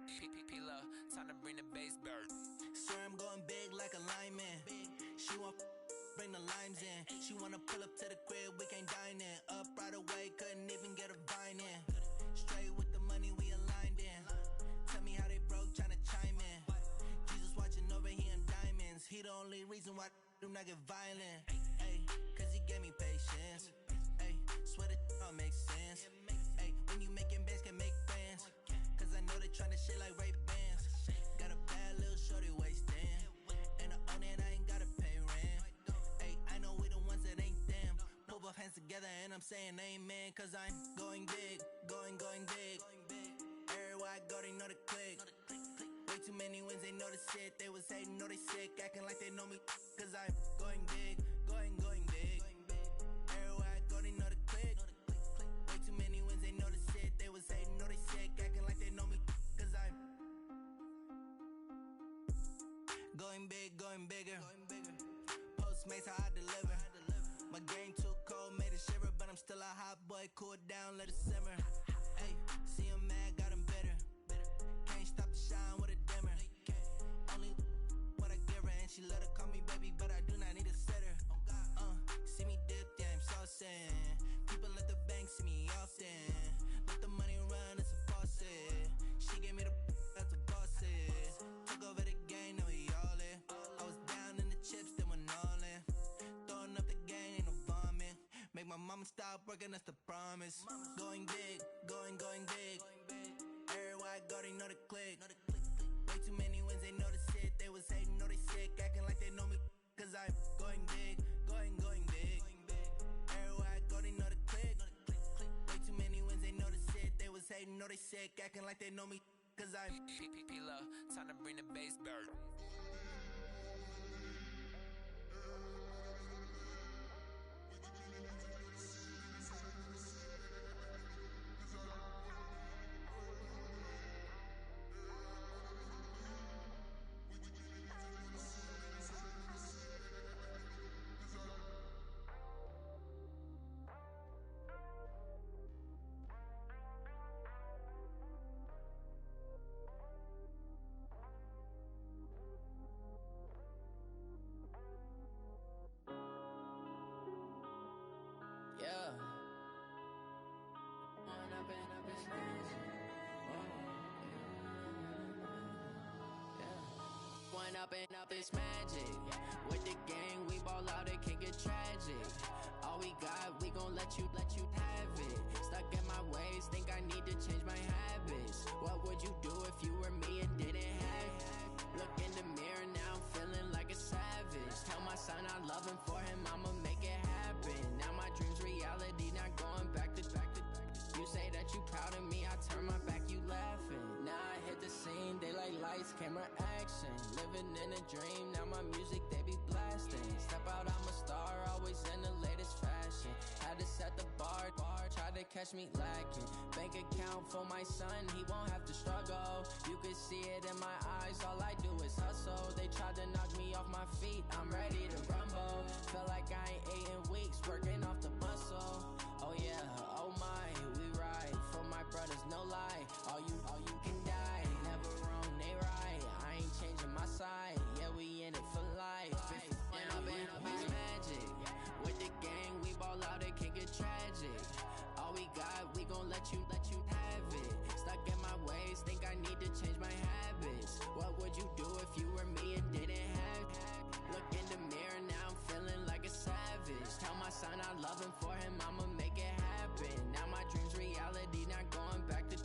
Time to bring the bass bird. Swear I'm going big like a lineman. She want bring the limes in. She wanna pull up to the crib, we can't dine in. Up right away, couldn't even get a vine in. Straight with the money we aligned in. Tell me how they broke, tryna chime in. Jesus watching over, he in diamonds. He the only reason why I do not get violent. Ay, cause he gave me patience. Ay, swear that don't make sense. Ay, when you making bands, can make friends. Cause I know they tryna shit like Ray-Bans. Got a bad little shorty wasting. And I own it, I ain't gotta pay rent. Ay, I know we the ones that ain't them. Pull both hands together and I'm saying amen. Cause I'm going big, going big. Everywhere I go, they know the click. Way too many wins, they know the shit. They was hating, know they sick, acting like they know me. Cause I'm going big, going big. Everywhere I go, they know the click. Way too many wins, they know the shit. They was hating, know they sick, acting like they know me. Cause I'm going big, going bigger. Postmates, how I deliver. My game too cold, made it shiver. But I'm still a hot boy, cool it down, let it simmer. Hey, see him mad, got him bitter. Can't stop the shine with a dimmer. Only what I give her, and she let her call me baby, but I do not need a sitter. See me dip, yeah, I'm saucing. People at the bank see me often. Let the money run, it's a faucet. She gave me the that's a boss it. Took over the game, now we all in. I was down in the chips, then went all in. Throwing up the game, ain't no vomit. Make my mama stop working, that's the promise. Going big, going big. Everywhere I go, they know the click. Way too many wins, they know the shit. They was hating, know they sick, acting like they know me. Cause I'm going big, going big. Everywhere I go, they know the click. Way too many wins, they know the shit. They was hating, know they sick, acting like they know me. Cause I'm time to bring the bass bird. Yeah. When I've been up this magic. Yeah. When I've been up this magic. With the gang, we ball out, it can get tragic. All we got, we gon' let you have it. Stuck in my ways, think I need to change my habits. What would you do if you were me and didn't have it? Look in the mirror, now I'm feeling like a savage. Tell my son I love him, for him I'ma make it happen. Now my dream's reality, not going back to. You say that you proud of me, I turn my back, you laughing. Now I hit the scene, daylight lights, camera action. Living in a dream, now my music they be blasting. Step out, I'm a star, always in the latest fashion. Had to set the bar, try to catch me lacking. Bank account for my son, he won't have to struggle. You could see it in my eyes, all I do is hustle. They tried to knock me off my feet, I'm ready to rumble. Feel like I ain't ate in weeks, working off the muscle. Oh yeah, oh my, we ride for my brothers, no lie. All you can die, never wrong, they right. I ain't changing my side, yeah, we in it for life. When I've been up this magic. With the gang, we ball out, it can get tragic. All we got, we gon' let you have it. Stuck in my ways, think I need to change my habits. What would you do if you were me and didn't have it? Look in the mirror, now I'm feeling like a savage. Tell my son I love him, for him I'ma make it happen. Now my dream's reality, not going back to.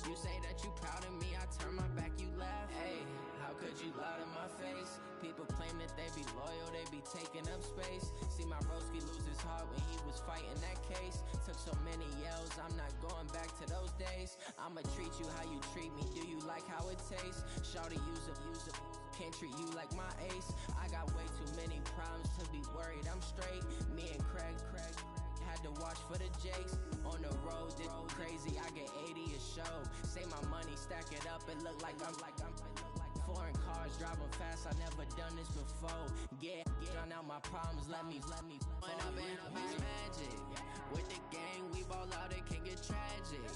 You say that you proud of me, I turn my back, you laugh. Hey, how could you lie to my face? People claim that they be loyal, they be taking up space. See my broski lose his heart when he was fighting that case. Took so many yells, I'm not going back to those days. I'ma treat you how you treat me, do you like how it tastes? Shawty use up, can't treat you like my ace. I got way too many problems to be worried, I'm straight. Me and Craig had to watch for the Jakes. On the road, this crazy, I get 80 a show. Say my money, stack it up, it look like I'm foreign cars, driving fast, I never done this before. Yeah, drown out my problems, let me When I've been up this magic. With the gang, we ball out, it can get tragic.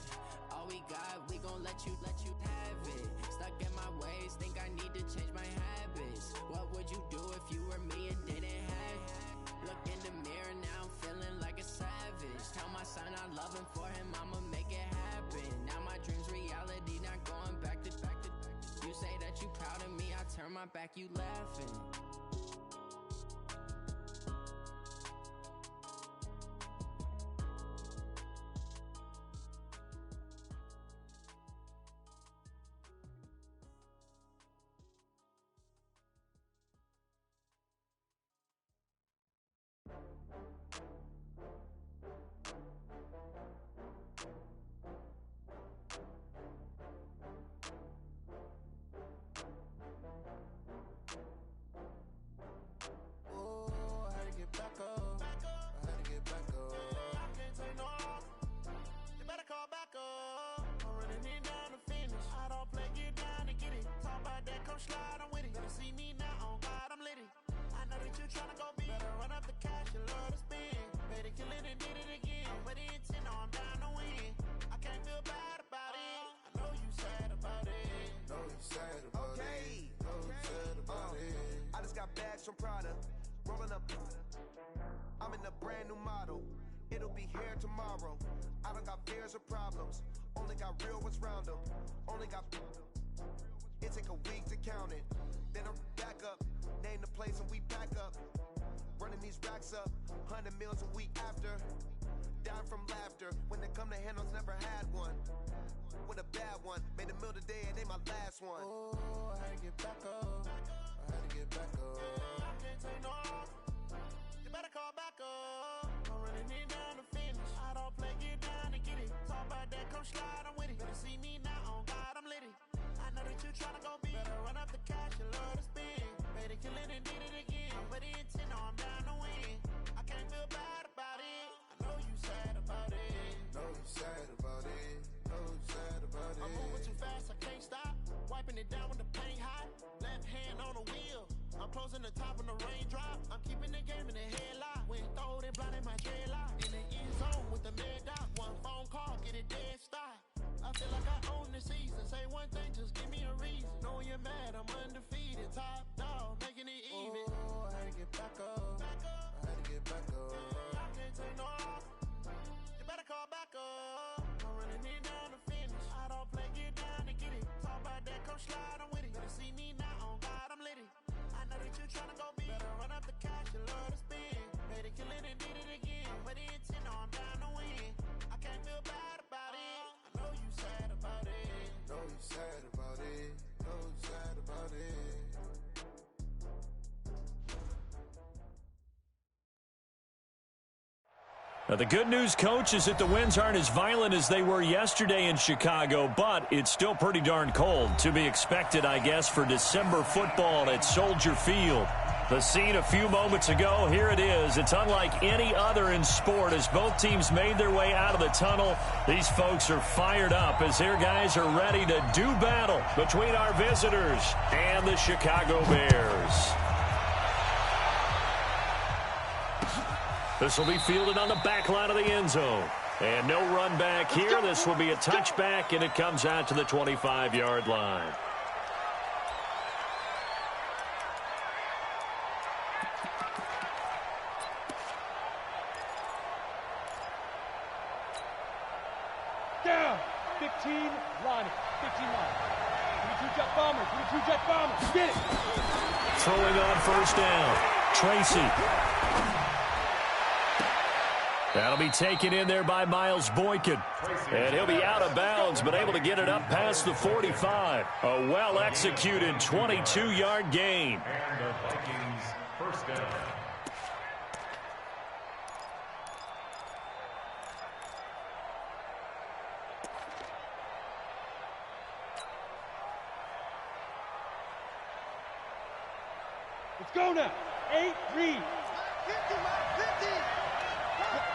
All All we got, we gon' let you have it. Stuck in my ways, think I need to change my habits. What would you do if you were me and didn't have it? Look in the mirror, now I'm feeling like a savage. Tell my son I love him, for him I'ma make it happen. Now my dream's reality, not going back to. You say that you proud of me, I turn my back, you laughing. From Prada, rolling up. I'm in a brand new model. It'll be here tomorrow. I don't got fears or problems. Only got real ones round them. Only got. It take a week to count it. Then I'm back up. Name the place and we back up. Running these racks up. 100 meals a week after. Dying from laughter. When they come to handles, never had one. With a bad one. Made a meal today and they my last one. Oh, I had to get back up. I had to get back up. I can't take no off. You better call back up. I'm running it down to finish. I don't play, get down and get it. Talk about that, come slide, I'm with it. Better see me now, on God, I'm litty. I know that you tryna go big. Better run up the cash, you love to spend. Better kill it and did it again. But the intent, no, I'm down to win. I can't feel bad about it. I know you sad about it. Know you sad about it. Know you sad about it. I'm moving too fast, I can't stop. Wiping it down when the paint hot. Left hand on the wheel. I'm closing the top when the raindrop. I'm keeping the game in the headlock. When throwed and blinded my dreadlock. In the end zone with the mad dot. One phone call, get it dead stop. I feel like I own the season. Say one thing, just give me a reason. Knowing you're mad, I'm undefeated. Top dog, making it even. Oh, I had to get back up. I had to get back up. I can't take no off. You better call back up. I'm running it down to finish. I don't play, get down and get it. Talk about that, come slide, I'm with it. Better see me now, on God, I'm litty. I know that you tryna go big. Better run up the cash, you love to spend. Better kill it and did it again. But the intent, no, I'm down to win. I can't feel bad about it. I know you sad about it. Know you sad about it. Know you sad about it. Now, the good news, Coach, is that the winds aren't as violent as they were yesterday in Chicago, but it's still pretty darn cold. To be expected, I guess, for December football at Soldier Field. The scene a few moments ago, here it is. It's unlike any other in sport as both teams made their way out of the tunnel. These folks are fired up as their guys are ready to do battle between our visitors and the Chicago Bears. This will be fielded on the back line of the end zone. And no run back here. This will be a touchback, and it comes out to the 25-yard line. Down. 15 line. 15 line. 22-jet bomber. 22-jet bomber. Get it. Throwing on first down. Tracy. That'll be taken in there by Miles Boykin. And he'll be out of bounds, but able to get it up past the 45. A well-executed 22-yard gain. And the Vikings first down. Let's go now. 8, read. 50.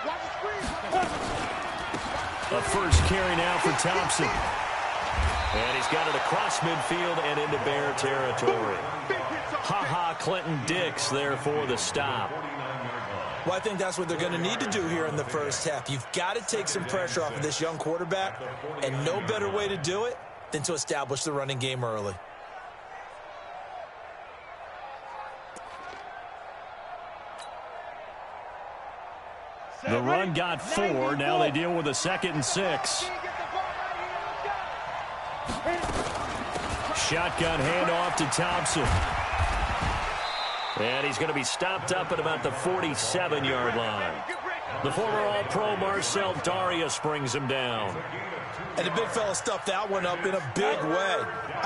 Watch the screen. A first carry now for Thompson. And he's got it across midfield and into Bear territory. Ha-ha, Clinton Dix there for the stop. Well, I think that's what they're going to need to do here in the first half. You've got to take some pressure off of this young quarterback, and no better way to do it than to establish the running game early. The run got 4. Now they deal with a 2nd and 6. Shotgun handoff to Thompson. And he's going to be stopped up at about the 47-yard line. The former All-Pro Marcel Darius brings him down. And the big fella stuffed that one up in a big way.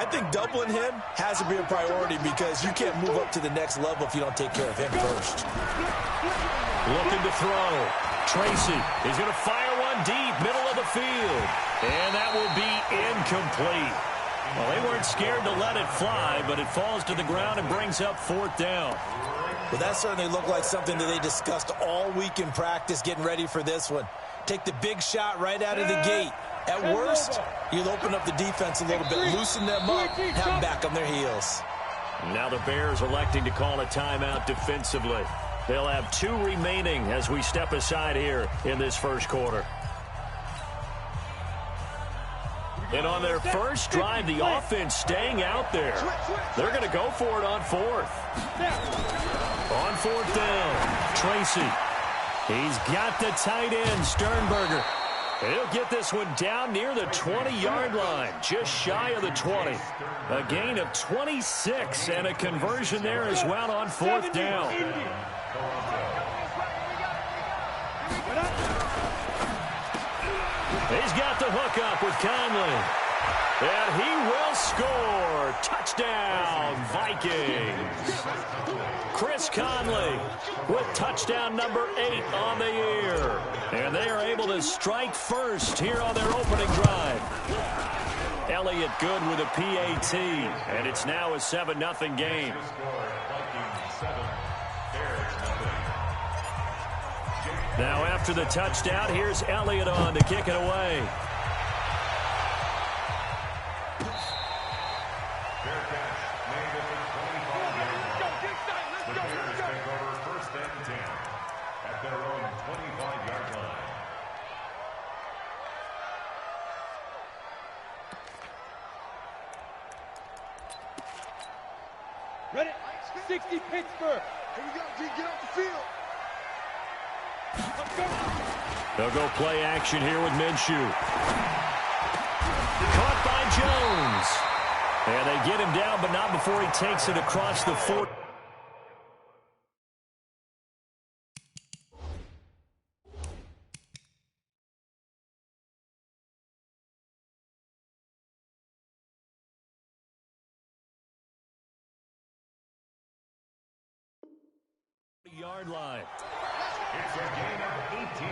I think doubling him has to be a priority because you can't move up to the next level if you don't take care of him first. Looking to throw. Tracy is going to fire one deep, middle of the field. And that will be incomplete. Well, they weren't scared to let it fly, but it falls to the ground and brings up 4th down. Well, that certainly looked like something that they discussed all week in practice getting ready for this one. Take the big shot right out of the gate. At worst, you'll open up the defense a little bit, loosen them up, have them back on their heels. Now the Bears electing to call a timeout defensively. They'll have 2 remaining as we step aside here in this first quarter. And on their first drive, the offense staying out there. They're going to go for it on 4th. On 4th down, Tracy. He's got the tight end, Sternberger. He'll get this one down near the 20-yard line, just shy of the 20. A gain of 26 and a conversion there as well on 4th down. He's got the hook up with Conley. And he will score. Touchdown, Vikings. Chris Conley with touchdown number 8 on the year. And they are able to strike first here on their opening drive. Elliott good with a PAT. And it's now a 7-0 game. Now after the touchdown, here's Elliott on to kick it away. Ready? 60 Pittsburgh. Here we go, D. Get off the field. They'll go play action here with Minshew. Caught by Jones. And they get him down, but not before he takes it across the 40. Yard line. It's a gain of 18.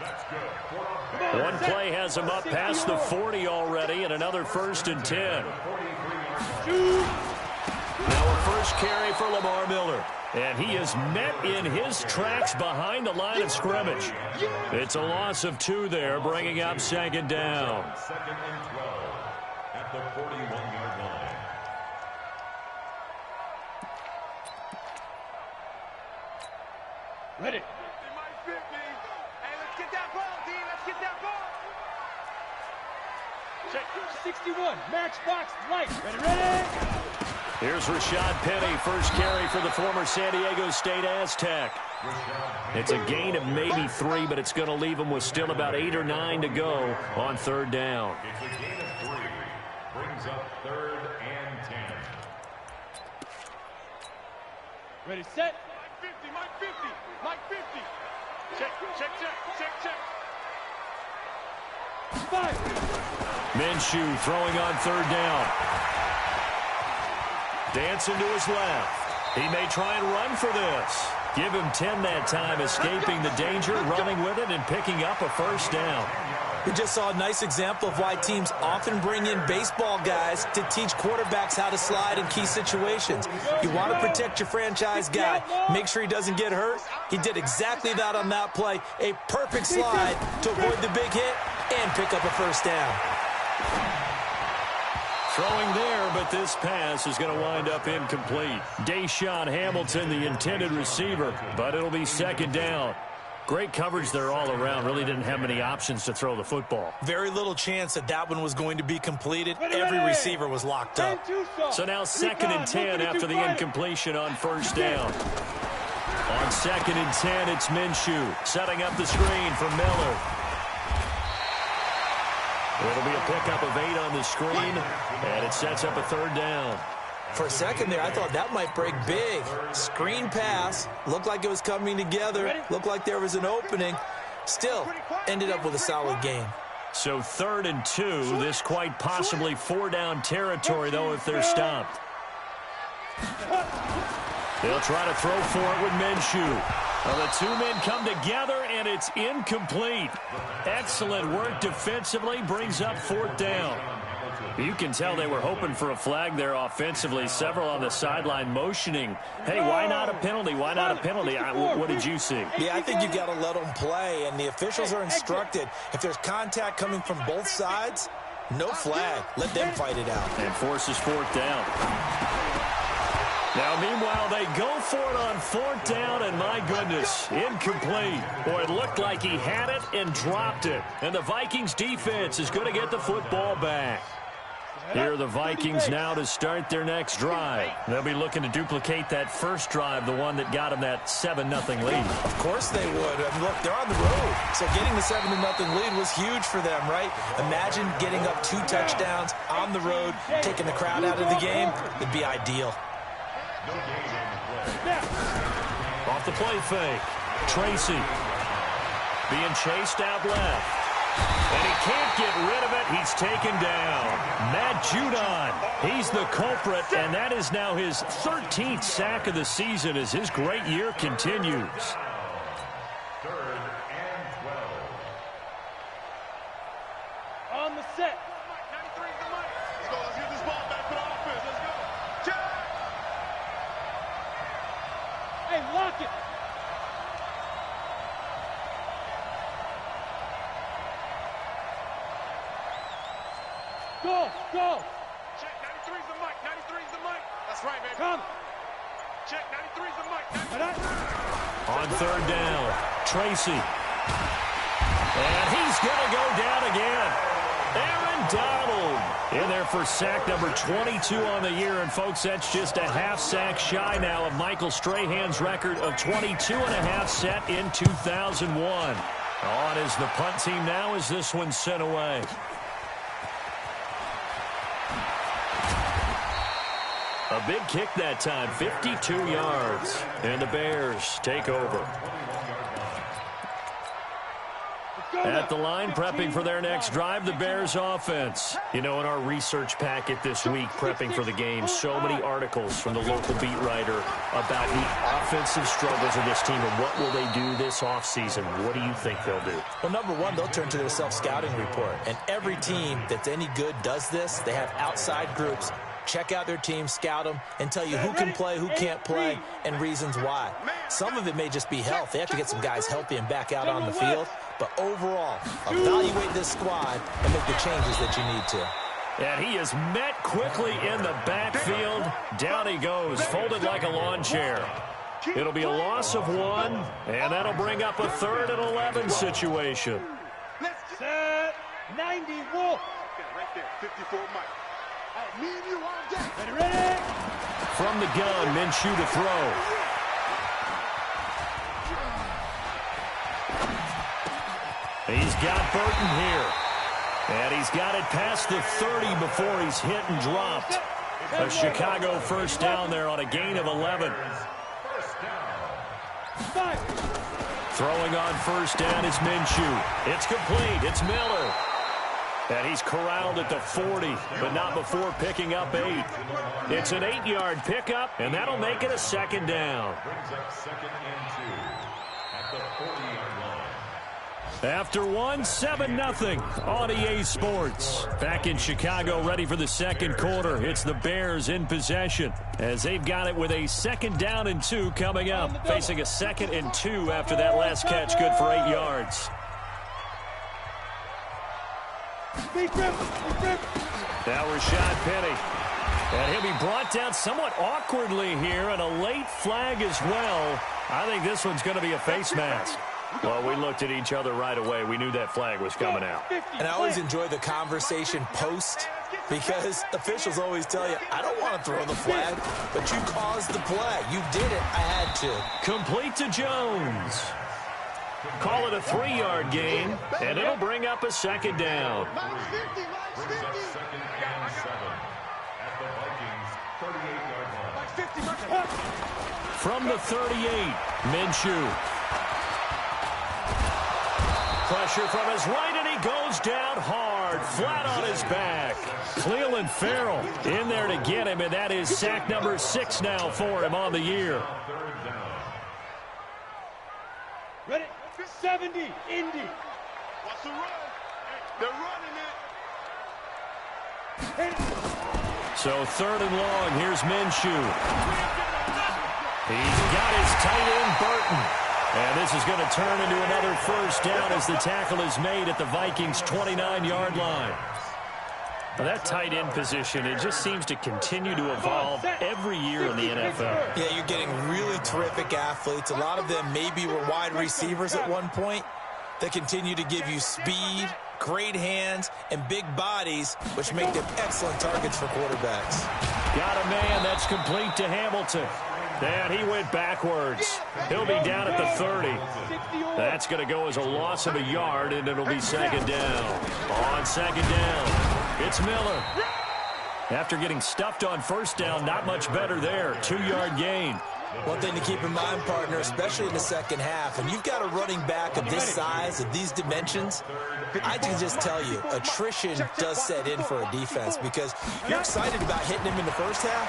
That's good. One play has him up past the 40 already, and another 1st and 10. Now a first carry for Lamar Miller. And he is met in his tracks behind the line of scrimmage. It's a loss of 2 there, bringing up 2nd down. 2nd and 12 at the 41-yard line. Ready. Hey, let's get that ball, D. Let's get that ball. Check. 61. Matchbox light. Ready. Here's Rashad Penny, first carry for the former San Diego State Aztec. It's a gain of maybe 3, but it's going to leave him with still about 8 or 9 to go on 3rd down. It's a gain of 3. Brings up 3rd and 10. Ready, set. Mike 50. Mike 50. Check. 5. Minshew throwing on 3rd down. Dancing to his left. He may try and run for this. Give him 10 that time, escaping the danger, running with it, and picking up a 1st down. We just saw a nice example of why teams often bring in baseball guys to teach quarterbacks how to slide in key situations. You want to protect your franchise guy. Make sure he doesn't get hurt. He did exactly that on that play. A perfect slide to avoid the big hit and pick up a 1st down. Throwing there, but this pass is going to wind up incomplete. Deshaun Hamilton, the intended receiver, but it'll be second down. Great coverage there all around. Really didn't have many options to throw the football. Very little chance that one was going to be completed. Every receiver was locked up. So now 2nd and 10 after the incompletion on first down. On 2nd and 10, it's Minshew setting up the screen for Miller. It'll be a pickup of 8 on the screen, and it sets up a 3rd down. For a second there, I thought that might break big. Screen pass. Looked like it was coming together. Looked like there was an opening. Still, ended up with a solid gain. So 3rd and 2. This quite possibly 4-down territory, though, if they're stopped. They'll try to throw for it with Minshew. Well, the two men come together, and it's incomplete. Excellent work defensively. Brings up 4th down. You can tell they were hoping for a flag there offensively. Several on the sideline motioning. Hey, why not a penalty? Why not a penalty? What did you see? Yeah, I think you've got to let them play, and the officials are instructed. If there's contact coming from both sides, no flag. Let them fight it out. And forces 4th down. Now, meanwhile, they go for it on 4th down, and my goodness, incomplete. Boy, it looked like he had it and dropped it. And the Vikings defense is going to get the football back. Here are the Vikings now to start their next drive. They'll be looking to duplicate that first drive, the one that got them that 7-0 lead. Of course they would. I mean, look, they're on the road. So getting the 7-0 lead was huge for them, right? Imagine getting up 2 touchdowns on the road, taking the crowd out of the game. It'd be ideal. Off the play fake. Tracy being chased out left. And he can't get rid of it. He's taken down. Matt Judon, he's the culprit, and that is now his 13th sack of the season as his great year continues. 3rd and 12. On the set. 93 is the mic. Let's go. Let's get this ball back for the offense. Let's go. Check. Hey, lock it. Go, go. Check. 93 is the mic. 93 is the mic. That's right, man. Come. Check. 93 is the mic. On 3rd down, Tracy. And he's going to go down again. Aaron Donald in there for sack number 22 on the year. And, folks, that's just a half sack shy now of Michael Strahan's record of 22.5 set in 2001. On is the punt team now as this one's sent away. A big kick that time, 52 yards. And the Bears take over. At the line, prepping for their next drive, the Bears offense. You know, in our research packet this week, prepping for the game, so many articles from the local beat writer about the offensive struggles of this team and what will they do this offseason. What do you think they'll do? Well, number one, they'll turn to their self-scouting report. And every team that's any good does this. They have outside groups. Check out their team, scout them, and tell you who can play, who can't play, and reasons why. Some of it may just be health. They have to get some guys healthy and back out on the field. But overall, evaluate this squad and make the changes that you need to. And he is met quickly in the backfield. Down he goes, folded like a lawn chair. It'll be a loss of 1, and that'll bring up a 3rd and 11 situation. Set. 90 Wolf. Right there. 54 mic. Me and you all day. Ready? From the gun, Minshew to throw. He's got Burton here. And he's got it past the 30 before he's hit and dropped. A Chicago first down there on a gain of 11. Throwing on first down is Minshew. It's complete. It's Miller. And he's corralled at the 40, but not before picking up 8. It's an 8-yard pickup, and that'll make it a 2nd down. Brings up 2nd and 2 at the 40-yard line. After 1, 7-0 on EA Sports. Back in Chicago, ready for the second quarter. It's the Bears in possession as they've got it with a 2nd down and 2 coming up. Facing a 2nd and 2 after that last catch, good for 8 yards. Now Rashad Penny. And he'll be brought down somewhat awkwardly here, and a late flag as well. I think this one's going to be a face mask. Well, we looked at each other right away. We knew that flag was coming out. And I always enjoy the conversation post, because officials always tell you, I don't want to throw the flag, but you caused the play. You did it. I had to. Complete to Jones. Call it a 3-yard gain, and it'll bring up a second down. Brings up second and 7 at the Vikings 38-yard line. From the 38, Minshew. Pressure from his right, and he goes down hard, flat on his back. Cleveland Farrell in there to get him, and that is sack number 6 now for him on the year. Ready? 70, Indy. What's the run? They're running it. So 3rd and long, here's Minshew. He's got his tight end, Burton. And this is going to turn into another first down as the tackle is made at the Vikings' 29-yard line. Now that tight end position, it just seems to continue to evolve every year in the NFL. Yeah, you're getting really terrific athletes. A lot of them maybe were wide receivers at one point. They continue to give you speed, great hands, and big bodies, which make them excellent targets for quarterbacks. Got a man that's complete to Hamilton. And he went backwards. He'll be down at the 30. That's going to go as a loss of a yard, and it'll be second down. On second down, it's Miller. After getting stuffed on first down, not much better there. 2-yard gain. One thing to keep in mind, partner, especially in the second half, and you've got a running back of this size, of these dimensions, I can just tell you, attrition does set in for a defense because you're excited about hitting him in the first half.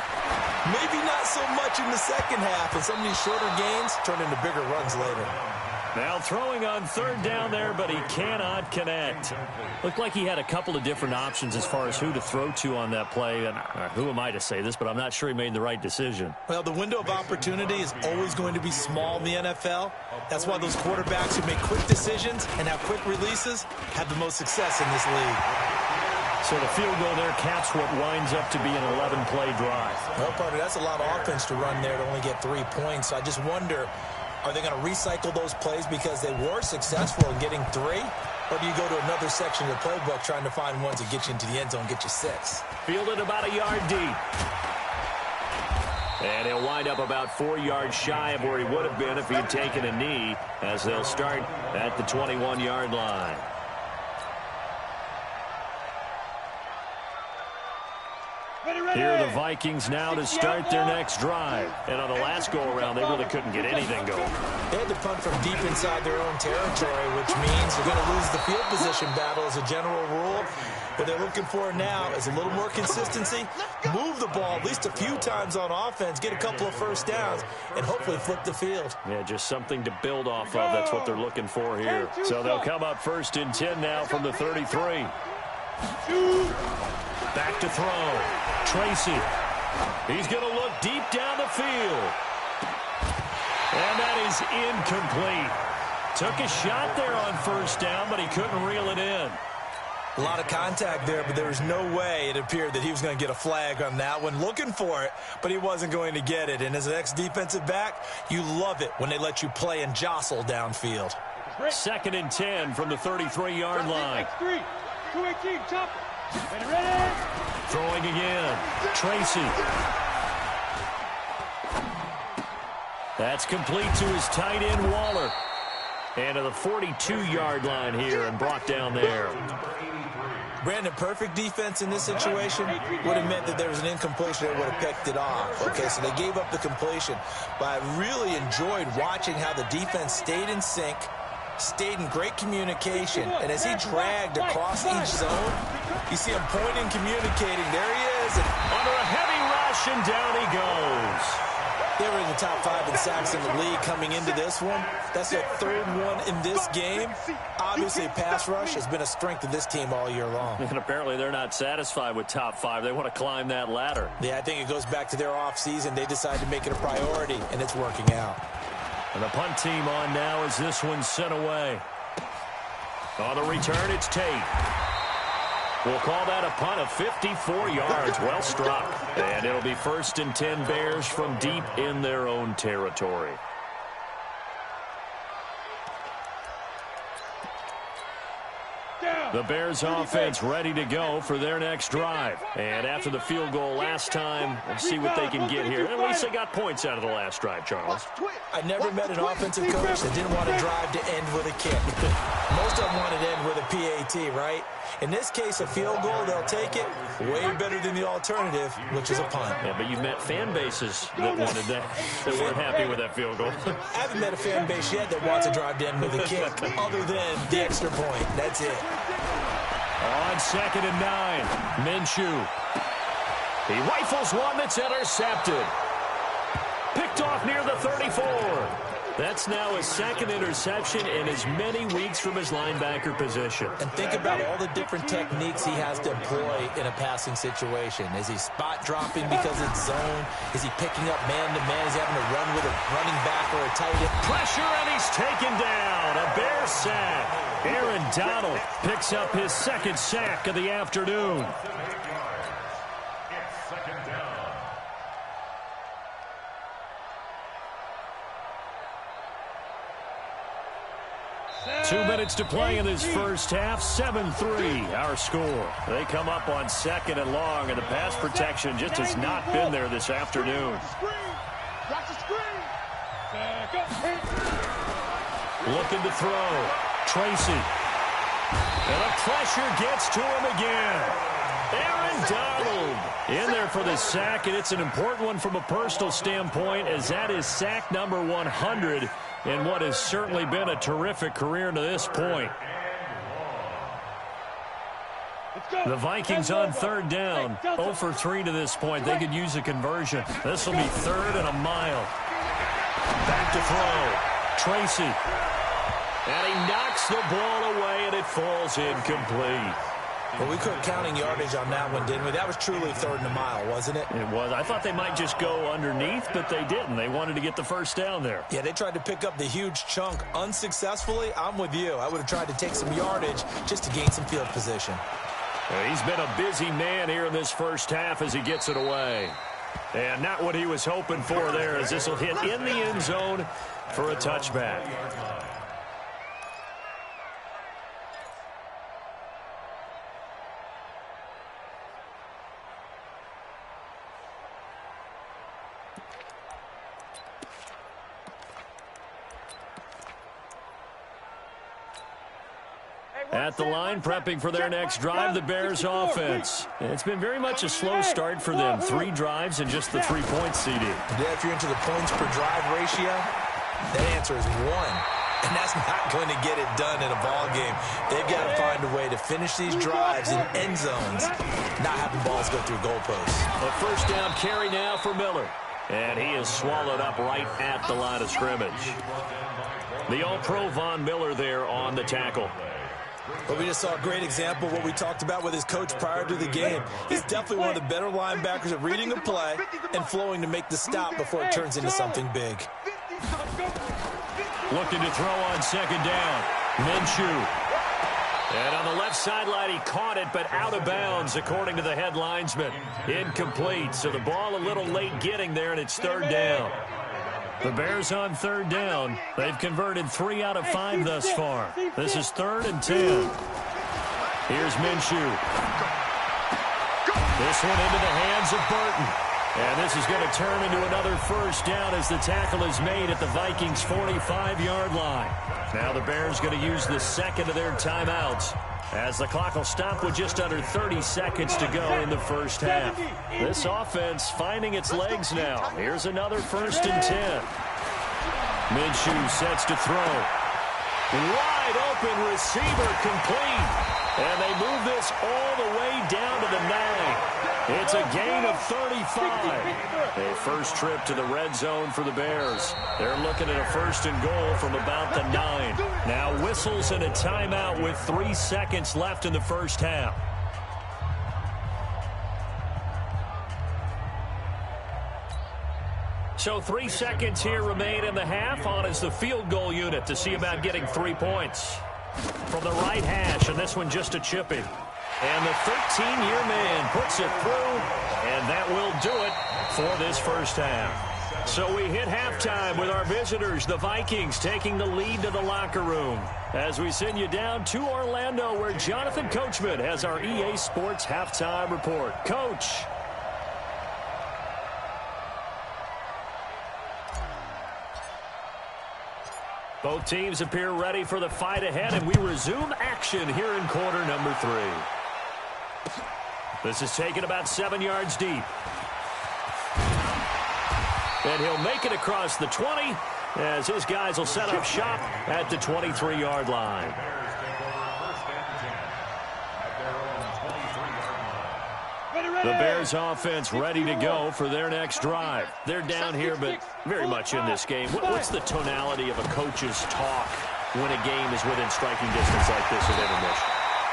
Maybe not so much in the second half, and some of these shorter gains turn into bigger runs later. Now throwing on 3rd down there, but he cannot connect. Looked like he had a couple of different options as far as who to throw to on that play. And who am I to say this, but I'm not sure he made the right decision. Well, the window of opportunity is always going to be small in the NFL. That's why those quarterbacks who make quick decisions and have quick releases have the most success in this league. So the field goal there caps what winds up to be an 11-play drive. Well, partner, that's a lot of offense to run there to only get 3 points. So I just wonder, are they going to recycle those plays because they were successful in getting 3? Or do you go to another section of the playbook trying to find ones that get you into the end zone, get you 6? Fielded about a yard deep. And he'll wind up about 4 yards shy of where he would have been if he had taken a knee, as they'll start at the 21-yard line. Here are the Vikings now to start their next drive. And on the last go-around, they really couldn't get anything going. They had to punt from deep inside their own territory, which means they're going to lose the field position battle as a general rule. What they're looking for now is a little more consistency, move the ball at least a few times on offense, get a couple of first downs, and hopefully flip the field. Yeah, just something to build off of. That's what they're looking for here. So they'll come up 1st and 10 now from the 33. Back to throw. Tracy. He's going to look deep down the field. And that is incomplete. Took a shot there on first down, but he couldn't reel it in. A lot of contact there, but there was no way it appeared that he was going to get a flag on that one. Looking for it, but he wasn't going to get it. And as an ex-defensive back, you love it when they let you play and jostle downfield. 2nd and 10 from the 33-yard line. 218, chopper. Ready? Throwing again. Tracy. That's complete to his tight end, Waller. And to the 42-yard line here and brought down there. Brandon, perfect defense in this situation would have meant that there was an incompletion that would have picked it off. Okay, so they gave up the completion. But I really enjoyed watching how the defense stayed in sync, stayed in great communication, and as he dragged across each zone, you see him pointing, communicating. There he is. And under a heavy rush, and down he goes. They were in the top 5 in sacks in the league coming into this one. That's their 3rd one in this game. Obviously, pass rush has been a strength of this team all year long. And apparently they're not satisfied with top 5. They want to climb that ladder. Yeah, I think it goes back to their offseason. They decided to make it a priority, and it's working out. And the punt team on now as this one's sent away. On the return, it's Tate. We'll call that a punt of 54 yards. Well struck. And it'll be 1st and 10 Bears from deep in their own territory. The Bears offense ready to go for their next drive. And after the field goal last time, we'll see what they can get here. At least they got points out of the last drive, Charles. I never met an offensive coach that didn't want to drive to end with a kick. Most of them wanted to end with a PAT, right? In this case, a field goal, they'll take it. Way better than the alternative, which is a punt. Yeah, but you've met fan bases that wanted that weren't happy with that field goal. I haven't met a fan base yet that wants to drive to end with a kick, other than the extra point. That's it. On 2nd and 9, Minshew. He rifles one that's intercepted. Picked off near the 34. That's now his 2nd interception in as many weeks from his linebacker position. And think about all the different techniques he has to employ in a passing situation. Is he spot dropping because it's zone? Is he picking up man-to-man? Is he having to run with a running back or a tight end? Pressure, and he's taken down. A Bear sack. Aaron Donald picks up his 2nd sack of the afternoon. It's 2nd down. 2 minutes to play in this first half. 7-3 our score. They come up on 2nd and long, and the pass protection just has not been there this afternoon. Looking to throw. Tracy. And a pressure gets to him again. Aaron Donald in there for the sack, and it's an important one from a personal standpoint, as that is sack number 100 in what has certainly been a terrific career to this point. The Vikings on 3rd down, 0 for 3 to this point. They could use a conversion. This will be 3rd and a mile. Back to throw. Tracy. And he knocks the ball away, and it falls incomplete. Well, we quit counting yardage on that one, didn't we? That was truly 3rd and a mile, wasn't it? It was. I thought they might just go underneath, but they didn't. They wanted to get the first down there. Yeah, they tried to pick up the huge chunk unsuccessfully. I'm with you. I would have tried to take some yardage just to gain some field position. He's been a busy man here in this first half as he gets it away. And not what he was hoping for there, as this will hit in the end zone for a touchback. At the line, prepping for their next drive, the Bears offense. It's been very much a slow start for them. 3 drives and just the 3 points, CD. Yeah, if you're into the points per drive ratio, that answer is 1. And that's not going to get it done in a ball game. They've got to find a way to finish these drives in end zones, not having balls go through goalposts. A first down carry now for Miller. And he is swallowed up right at the line of scrimmage. The All-Pro Von Miller there on the tackle. But we just saw a great example of what we talked about with his coach prior to the game. He's definitely one of the better linebackers at reading a play and flowing to make the stop before it turns into something big. Looking to throw on 2nd down. Minshew. And on the left sideline, he caught it, but out of bounds, according to the head linesman. Incomplete, so the ball a little late getting there, and it's 3rd down. The Bears on 3rd down. They've converted 3 out of 5 thus far. This is 3rd and 10. Here's Minshew. This one into the hands of Burton. And this is going to turn into another first down as the tackle is made at the Vikings' 45-yard line. Now the Bears going to use the 2nd of their timeouts, as the clock will stop with just under 30 seconds to go in the first half. This offense finding its legs now. Here's another 1st and 10. Minshew sets to throw. Wide open receiver complete. And they move this all the way down to the 9. It's a gain of 35. A first trip to the red zone for the Bears. They're looking at a 1st and goal from about the 9. Now whistles and a timeout with 3 seconds left in the first half. So 3 seconds here remain in the half. On is the field goal unit to see about getting 3 points. From the right hash, and this one just a chippy. And the 13-year man puts it through, and that will do it for this first half. So we hit halftime with our visitors, the Vikings, taking the lead to the locker room. As we send you down to Orlando, where Jonathan Coachman has our EA Sports halftime report. Coach. Both teams appear ready for the fight ahead, and we resume action here in quarter number 3. This is taken about 7 yards deep. And he'll make it across the 20 as his guys will set up shop at the 23-yard line. The Bears offense ready to go for their next drive. They're down here, but very much in this game. What's the tonality of a coach's talk when a game is within striking distance like this at intermission?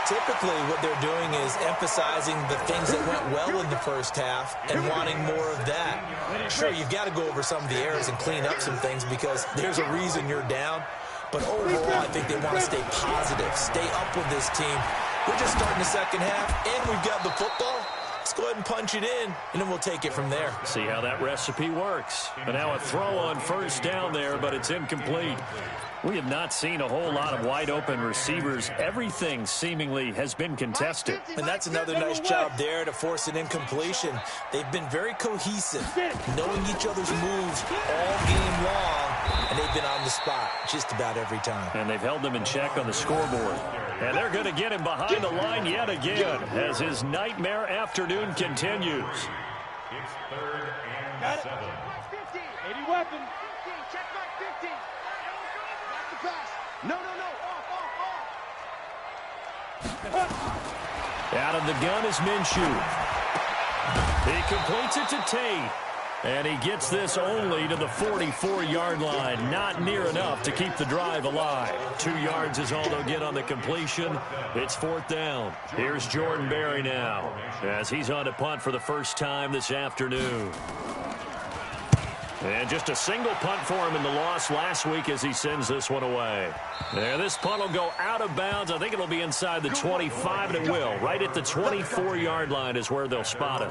Typically, what they're doing is emphasizing the things that went well in the first half and wanting more of that. Sure, you've got to go over some of the errors and clean up some things because there's a reason you're down. But overall, I think they want to stay positive, stay up with this team. We're just starting the second half, and we've got the football. Let's go ahead and punch it in, and then we'll take it from there. See how that recipe works. And now a throw on first down there, but it's incomplete. We have not seen a whole lot of wide-open receivers. Everything seemingly has been contested. And that's another nice job there to force an incompletion. They've been very cohesive, knowing each other's moves all game long, and they've been on the spot just about every time. And they've held them in check on the scoreboard. And they're going to get him behind the line yet again as his nightmare afternoon continues. It's 3rd and 7. 80 weapon. 15, check back 15. That's the pass. No. Off. Out of the gun is Minshew. He completes it to Tate. And he gets this only to the 44-yard line. Not near enough to keep the drive alive. 2 yards is all they'll get on the completion. It's 4th down. Here's Jordan Berry now as he's on to punt for the first time this afternoon. And just a single punt for him in the loss last week as he sends this one away. And this punt will go out of bounds. I think it'll be inside the 25, and it will. Right at the 24-yard line is where they'll spot it.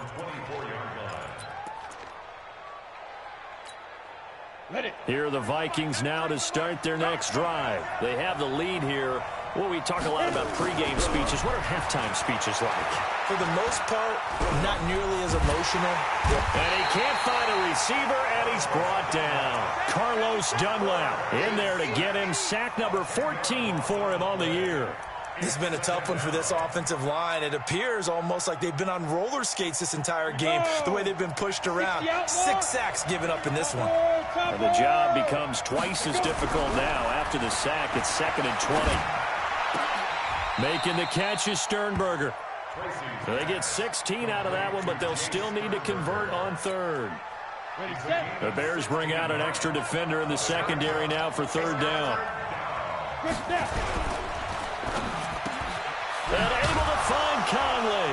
Here are the Vikings now to start their next drive. They have the lead here. Well, we talk a lot about pregame speeches. What are halftime speeches like? For the most part, not nearly as emotional. And he can't find a receiver, and he's brought down. Carlos Dunlap in there to get him. Sack number 14 for him on the year. It's been a tough one for this offensive line. It appears almost like they've been on roller skates this entire game, the way they've been pushed around. 6 sacks given up in this one. And the job becomes twice as difficult now. After the sack, it's 2nd and 20. Making the catch is Sternberger. So they get 16 out of that one, but they'll still need to convert on 3rd. The Bears bring out an extra defender in the secondary now for 3rd down. And able to find Conley.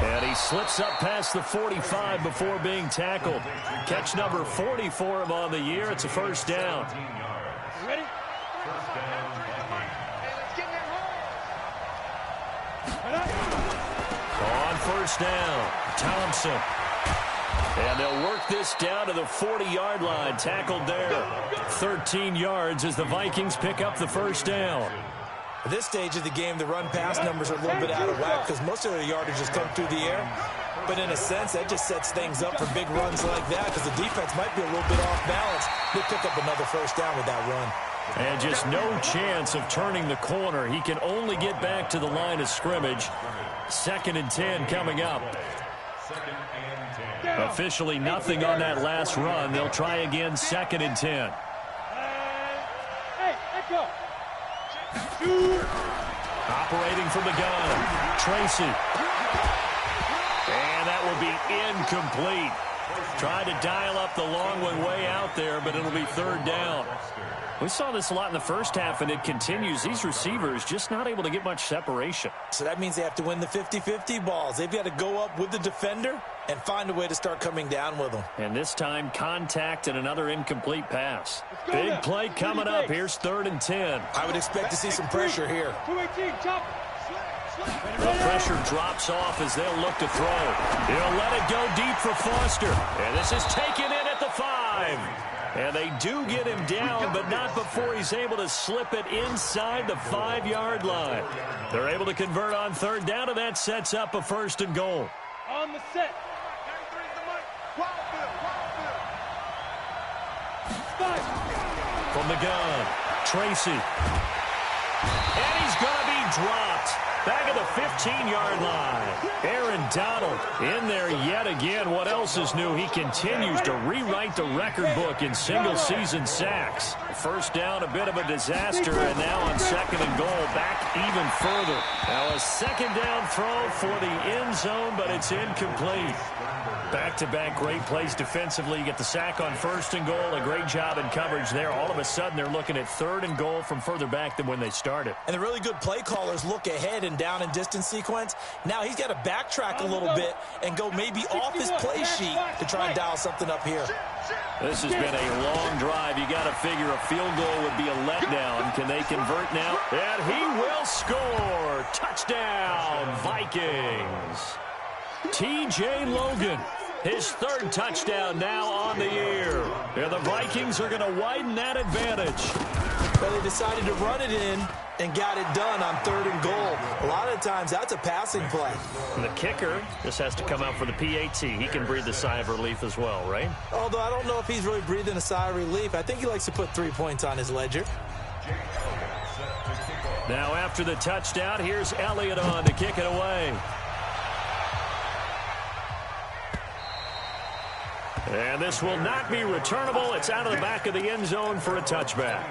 And he slips up past the 45 before being tackled. Catch number 40 for him on the year. It's a first down. Ready? On first down, Thompson. And they'll work this down to the 40-yard line. Tackled there. 13 yards as the Vikings pick up the first down. At this stage of the game, the run-pass numbers are a little bit out of whack because most of their yardage has come through the air. But in a sense, that just sets things up for big runs like that because the defense might be a little bit off balance. They pick up another first down with that run. And just no chance of turning the corner. He can only get back to the line of scrimmage. 2nd and 10 coming up. Officially nothing on that last run. They'll try again, 2nd and 10. Hey, let's go. Operating from the gun, Tracy. And that will be incomplete. Tried to dial up the long one way out there, but it'll be 3rd down. We saw this a lot in the first half, and it continues. These receivers just not able to get much separation. So that means they have to win the 50-50 balls. They've got to go up with the defender and find a way to start coming down with them. And this time, contact and another incomplete pass. Big play coming up. Here's 3rd and 10. I would expect to see some pressure here. 218, chop. The pressure drops off as they'll look to throw. He'll let it go deep for Foster. And this is taken in at the 5. And they do get him down, but not before he's able to slip it inside the 5-yard line. They're able to convert on third down, and that sets up a 1st and goal. On the set. From the gun, Tracy. And he's going to be dropped. Back at the 15-yard line. Aaron Donald in there yet again. What else is new? He continues to rewrite the record book in single-season sacks. First down, a bit of a disaster, and now on 2nd and goal, back even further. Now a 2nd down throw for the end zone, but it's incomplete. Back-to-back great plays defensively. You get the sack on 1st and goal. A great job in coverage there. All of a sudden, they're looking at 3rd and goal from further back than when they started. And the really good play callers look ahead and down and distance sequence. Now he's got to backtrack a little bit and go maybe off his play sheet to try and dial something up here. This has been a long drive. You got to figure a field goal would be a letdown. Can they convert now? And he will score. Touchdown, Vikings. T.J. Logan, his 3rd touchdown now on the year. And the Vikings are going to widen that advantage. Well, they decided to run it in and got it done on 3rd and goal. A lot of times, that's a passing play. And the kicker just has to come out for the PAT. He can breathe a sigh of relief as well, right? Although I don't know if he's really breathing a sigh of relief. I think he likes to put 3 points on his ledger. Now after the touchdown, here's Elliott on to kick it away. And this will not be returnable. It's out of the back of the end zone for a touchback.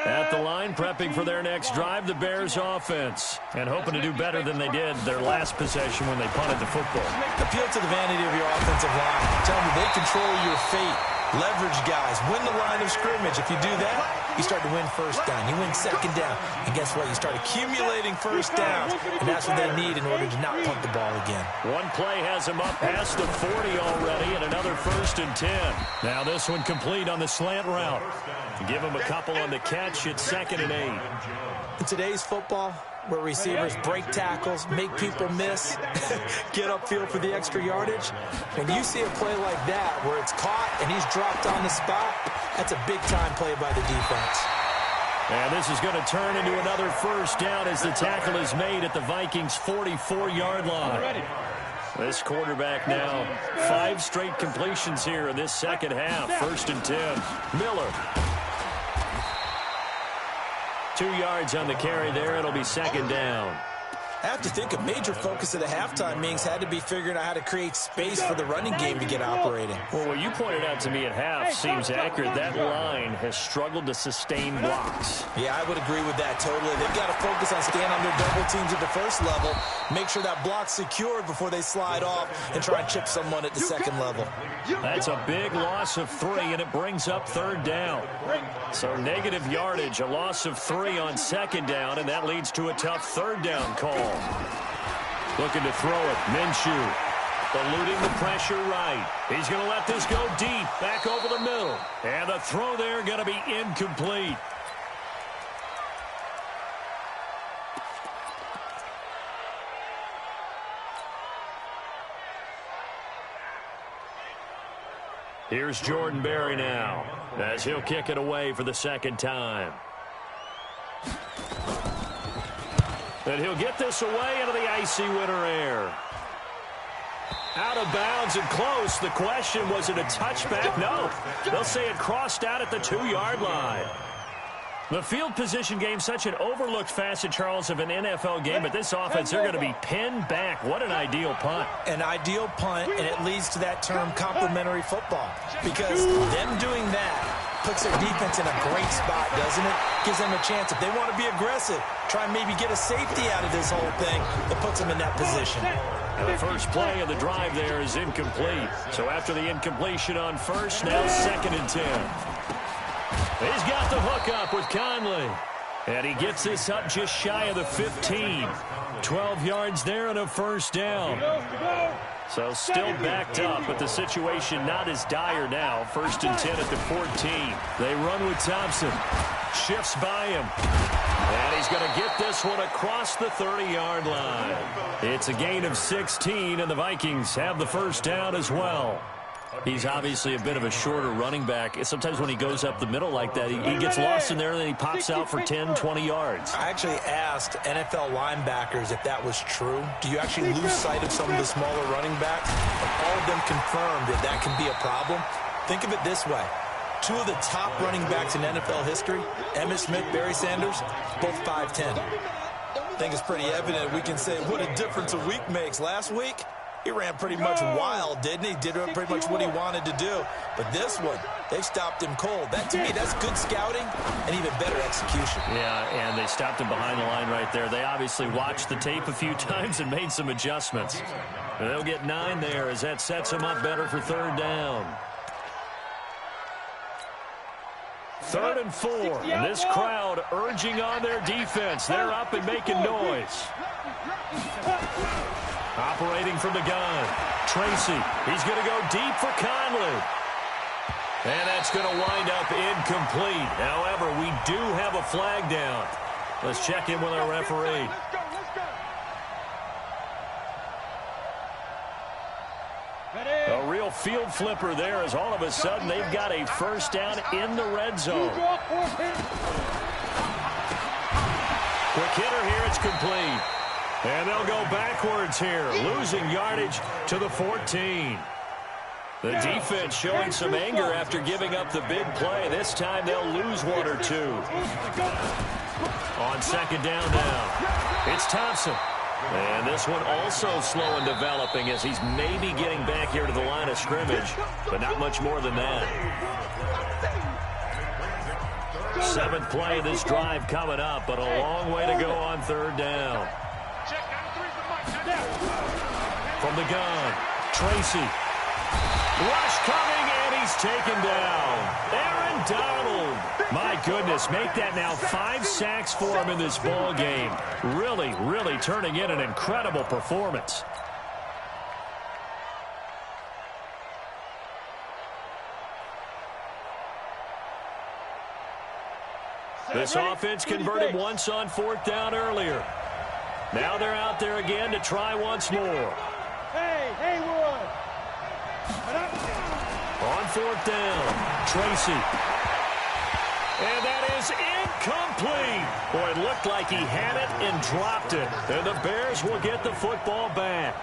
At the line, prepping for their next drive, the Bears offense. And hoping to do better than they did their last possession when they punted the football. Appeal to the vanity of your offensive line. Tell them they control your fate. Leverage guys. Win the line of scrimmage. If you do that, you start to win 1st down. You win 2nd down. And guess what? You start accumulating 1st downs. And that's what they need in order to not punt the ball again. One play has them up past the 40 already, and another 1st and 10. Now this one complete on the slant route. Give them a couple on the catch. It's 2nd and 8. In today's football, where receivers break tackles, make people miss, get upfield for the extra yardage, and you see a play like that where it's caught and he's dropped on the spot, that's a big-time play by the defense. And this is going to turn into another 1st down as the tackle is made at the Vikings' 44-yard line. This quarterback now, 5 straight completions here in this 2nd half. 1st and 10. Miller. 2 yards on the carry there. It'll be 2nd down. I have to think a major focus of the halftime meetings had to be figuring out how to create space for the running game to get operating. Well, what you pointed out to me at half seems accurate. That line has struggled to sustain blocks. Yeah, I would agree with that totally. They've got to focus on staying on their double teams at the 1st level, make sure that block's secured before they slide off and try and chip someone at the 2nd level. That's a big loss of 3, and it brings up 3rd down. So negative yardage, a loss of 3 on 2nd down, and that leads to a tough 3rd down call. Looking to throw it. Minshew eluding the pressure right. He's going to let this go deep. Back over the middle. And the throw there going to be incomplete. Here's Jordan Berry now as he'll kick it away for the 2nd time. And he'll get this away into the icy winter air. Out of bounds and close. The question, was it a touchback? No. They'll say it crossed out at the 2-yard line. The field position game, such an overlooked facet, Charles, of an NFL game, but this offense, they're going to be pinned back. What an ideal punt. An ideal punt, and it leads to that term complementary football. Because them doing that puts their defense in a great spot, doesn't it? Gives them a chance. If they want to be aggressive, try and maybe get a safety out of this whole thing, it puts them in that position. And the first play of the drive there is incomplete. So after the incompletion on 1st, now 2nd and 10. He's got the hook up with Conley. And he gets this up just shy of the 15. 12 yards there and a first down. So still backed up, but the situation not as dire now. 1st and 10 at the 14. They run with Thompson. Shifts by him. And he's going to get this one across the 30-yard line. It's a gain of 16, and the Vikings have the first down as well. He's obviously a bit of a shorter running back. Sometimes when he goes up the middle like that, he gets lost in there, and then he pops out for 10, 20 yards. I actually asked NFL linebackers if that was true. Do you actually lose sight of some of the smaller running backs? And all of them confirmed that that can be a problem. Think of it this way. 2 of the top running backs in NFL history, Emmitt Smith, Barry Sanders, both 5'10". I think it's pretty evident we can say what a difference a week makes. Last week, he ran pretty much wild, didn't he? Did pretty much what he wanted to do. But this one, they stopped him cold. That, to me, that's good scouting and even better execution. Yeah, and they stopped him behind the line right there. They obviously watched the tape a few times and made some adjustments. And they'll get 9 there as that sets them up better for 3rd down. 3rd and 4. And this crowd urging on their defense. They're up and making noise. Operating from the gun. Tracy. He's going to go deep for Conley. And that's going to wind up incomplete. However, we do have a flag down. Let's check in with our referee. A real field flipper there as all of a sudden they've got a first down in the red zone. Quick hitter here, it's complete. And they'll go backwards here, losing yardage to the 14. The defense showing some anger after giving up the big play. This time they'll lose 1 or 2. On 2nd down now, it's Thompson. And this one also slow in developing as he's maybe getting back here to the line of scrimmage, but not much more than that. 7th play of this drive coming up, but a long way to go on 3rd down. From the gun, Tracy. Rush coming, and he's taken down. Aaron Donald. My goodness, make that now 5 sacks for him in this ball game. Really, really turning in an incredible performance. This offense converted once on 4th down earlier. Now they're out there again to try once more. Hey, Haywood. On 4th down, Tracy. And that is incomplete. Boy, it looked like he had it and dropped it. And the Bears will get the football back.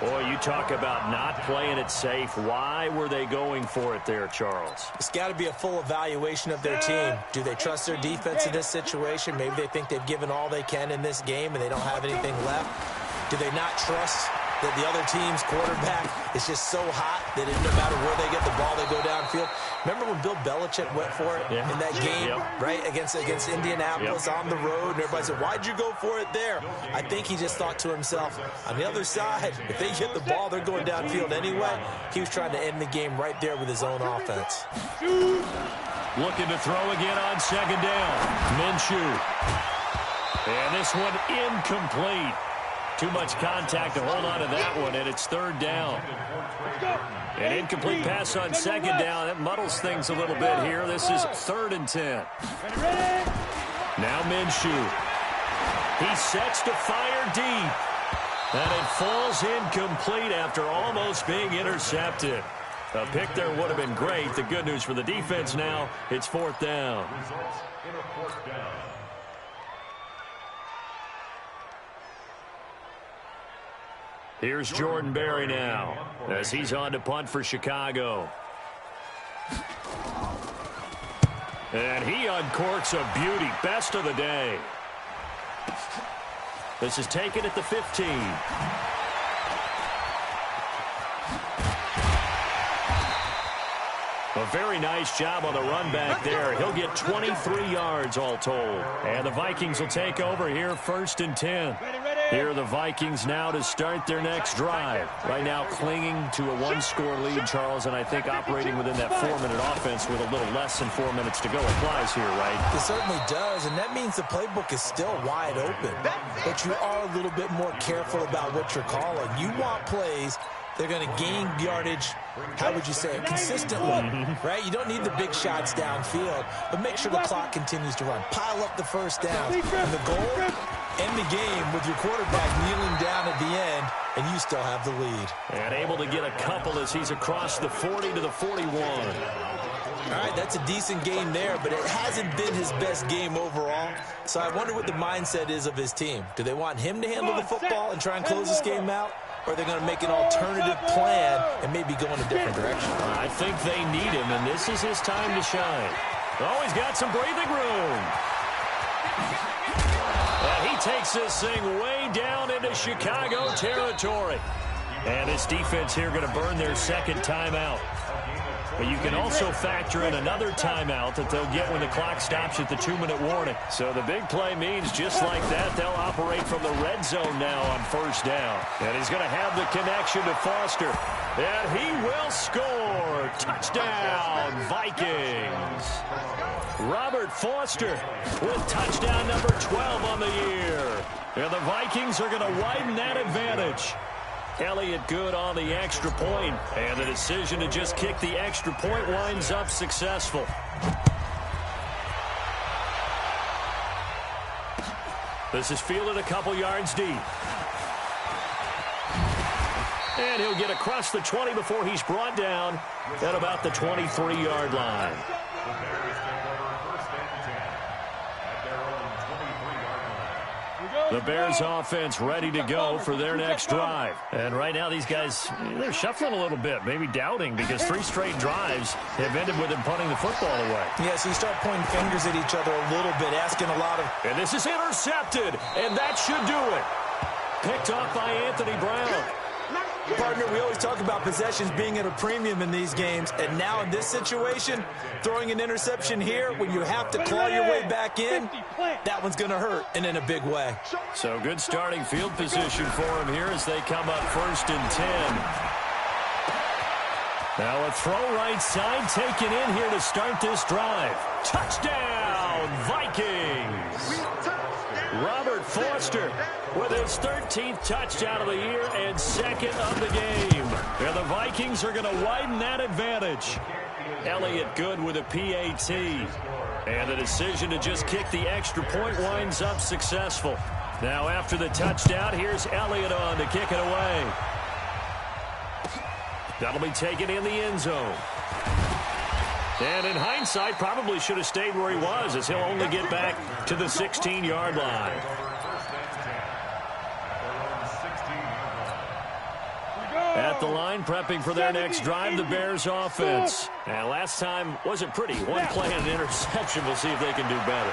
Boy, you talk about not playing it safe. Why were they going for it there, Charles? It's got to be a full evaluation of their team. Do they trust their defense in this situation? Maybe they think they've given all they can in this game and they don't have anything left. Do they not trust that the other team's quarterback is just so hot that no matter where they get the ball, they go downfield? Remember when Bill Belichick went for it in that game, right, against Indianapolis on the road, and everybody said, why'd you go for it there? I think he just thought to himself, on the other side, if they get the ball, they're going downfield anyway. He was trying to end the game right there with his own offense. Looking to throw again on 2nd down. Minshew. And this one incomplete. Too much contact to hold on to that one, and it's 3rd down. An incomplete pass on 2nd down. That muddles things a little bit here. This is 3rd and 10. Now Minshew. He sets to fire deep. And it falls incomplete after almost being intercepted. A pick there would have been great. The good news for the defense now, it's 4th down. Here's Jordan Berry now as he's on to punt for Chicago. And he uncorks a beauty. Best of the day. This is taken at the 15. A very nice job on the run back there. He'll get 23 yards all told. And the Vikings will take over here 1st and 10. Ready. Here are the Vikings now to start their next drive. Right now clinging to a one-score lead, Charles, and I think operating within that 4-minute offense with a little less than 4 minutes to go applies here, right? It certainly does, and that means the playbook is still wide open. But you are a little bit more careful about what you're calling. You want plays they're going to gain yardage, how would you say it, consistently, right? You don't need the big shots downfield, but make sure the clock continues to run. Pile up the first down. And the goal, end the game with your quarterback kneeling down at the end, and you still have the lead. And able to get a couple as he's across the 40 to the 41. All right, that's a decent game there, but it hasn't been his best game overall. So I wonder what the mindset is of his team. Do they want him to handle the football and try and close this game out? Or are they going to make an alternative plan and maybe go in a different direction? I think they need him, and this is his time to shine. Oh, he's got some breathing room. And he takes this thing way down into Chicago territory. And his defense here going to burn their second timeout. But you can also factor in another timeout that they'll get when the clock stops at the 2-minute warning. So the big play means just like that, they'll operate from the red zone now on first down. And he's going to have the connection to Foster. And he will score. Touchdown, Vikings. Robert Foster with touchdown number 12 on the year. And the Vikings are going to widen that advantage. Elliott good on the extra point, and the decision to just kick the extra point winds up successful. This is fielded a couple yards deep. And he'll get across the 20 before he's brought down at about the 23-yard line. The Bears offense ready to go for their next drive. And right now these guys, they're shuffling a little bit, maybe doubting, because 3 straight drives have ended with them punting the football away. Yeah, so you start pointing fingers at each other a little bit, asking a lot of... And this is intercepted, and that should do it. Picked off by Anthony Brown. Partner, we always talk about possessions being at a premium in these games, and now in this situation, throwing an interception here when you have to claw your way back in, that one's going to hurt, and in a big way. So good starting field position for him here as they come up 1st and 10. Now a throw right side taken in here to start this drive. Touchdown, Vikings! Robert Foster with his 13th touchdown of the year and 2nd of the game. And the Vikings are going to widen that advantage. Elliott good with a PAT. And the decision to just kick the extra point winds up successful. Now after the touchdown, here's Elliott on to kick it away. That'll be taken in the end zone. And in hindsight, probably should have stayed where he was, as he'll only get back to the 16-yard line. At the line, prepping for their next drive, the Bears offense. And last time wasn't pretty. One play and an interception. We'll see if they can do better.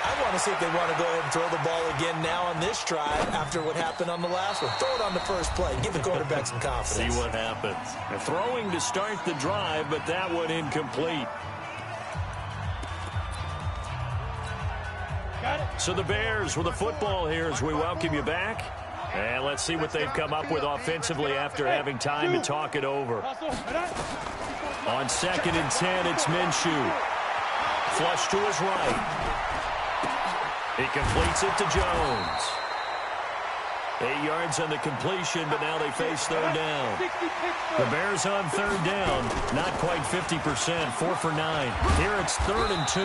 I want to see if they want to go ahead and throw the ball again now on this drive after what happened on the last one. Throw it on the first play. Give the quarterback some confidence. See what happens. They're throwing to start the drive, but that one incomplete. So the Bears with the football here as we welcome you back. And let's see what they've come up with offensively after having time to talk it over. On 2nd and 10, it's Minshew. Flush to his right. He completes it to Jones. 8 yards on the completion, but now they face 3rd down. The Bears on 3rd down, not quite 50%, 4 for 9. Here it's 3rd and 2,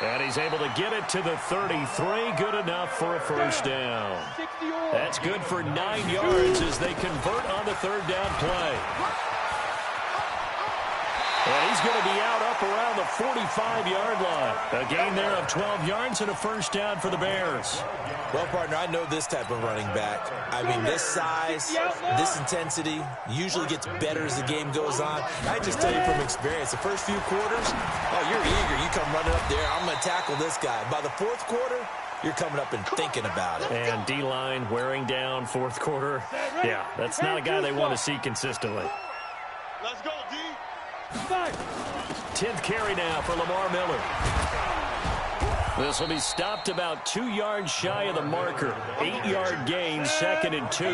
and he's able to get it to the 33, good enough for a first down. That's good for 9 yards as they convert on the 3rd down play. And he's going to be out up around the 45-yard line. A gain there of 12 yards and a first down for the Bears. Well, partner, I know this type of running back. I mean, this size, this intensity usually gets better as the game goes on. I just tell you from experience, the first few quarters, oh, you're eager. You come running up there. I'm going to tackle this guy. By the 4th quarter, you're coming up and thinking about it. And D-line wearing down 4th quarter. Yeah, that's not a guy they want to see consistently. Let's go, D. 10th carry now for Lamar Miller. This will be stopped about 2 yards shy of the marker. 8-yard gain, 2nd and 2.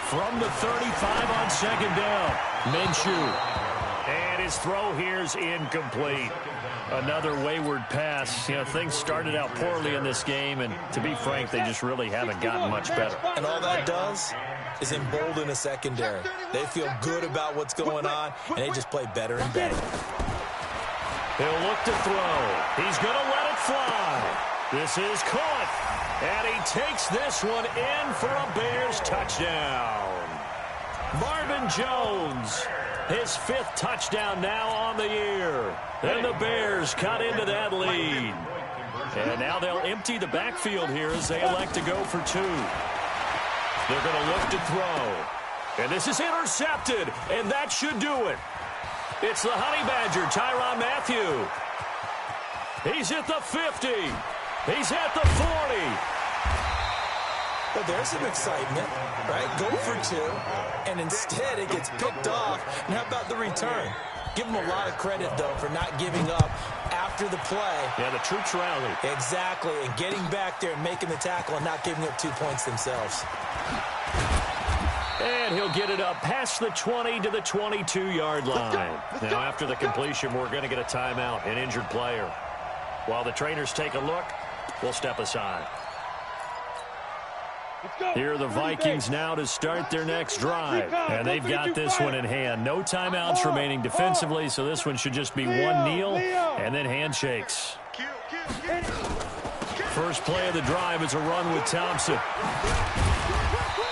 From the 35 on 2nd down, Minshew. And his throw here's incomplete. Another wayward pass. You know, things started out poorly in this game, and to be frank, they just really haven't gotten much better. And all that does is embolden a secondary. They feel good about what's going on, and they just play better and better. He'll look to throw. He's going to let it fly. This is caught. And he takes this one in for a Bears touchdown. Marvin Jones, his 5th touchdown now on the year. And the Bears cut into that lead. And now they'll empty the backfield here as they elect to go for 2. They're going to look to throw. And this is intercepted, and that should do it. It's the Honey Badger, Tyrann Mathieu. He's at the 50. He's at the 40. Well, there's some excitement, right? Go for 2, and instead it gets picked off. And how about the return? Give him a lot of credit, though, for not giving up after the play. Yeah, the troops rally. Exactly, and getting back there and making the tackle and not giving up 2 points themselves. And he'll get it up past the 20 to the 22-yard line. Now, after the completion, we're going to get a timeout, an injured player. While the trainers take a look, we'll step aside. Here are the Vikings now to start their next drive. And they've got this one in hand. No timeouts remaining defensively, so this one should just be one kneel and then handshakes. First play of the drive is a run with Thompson.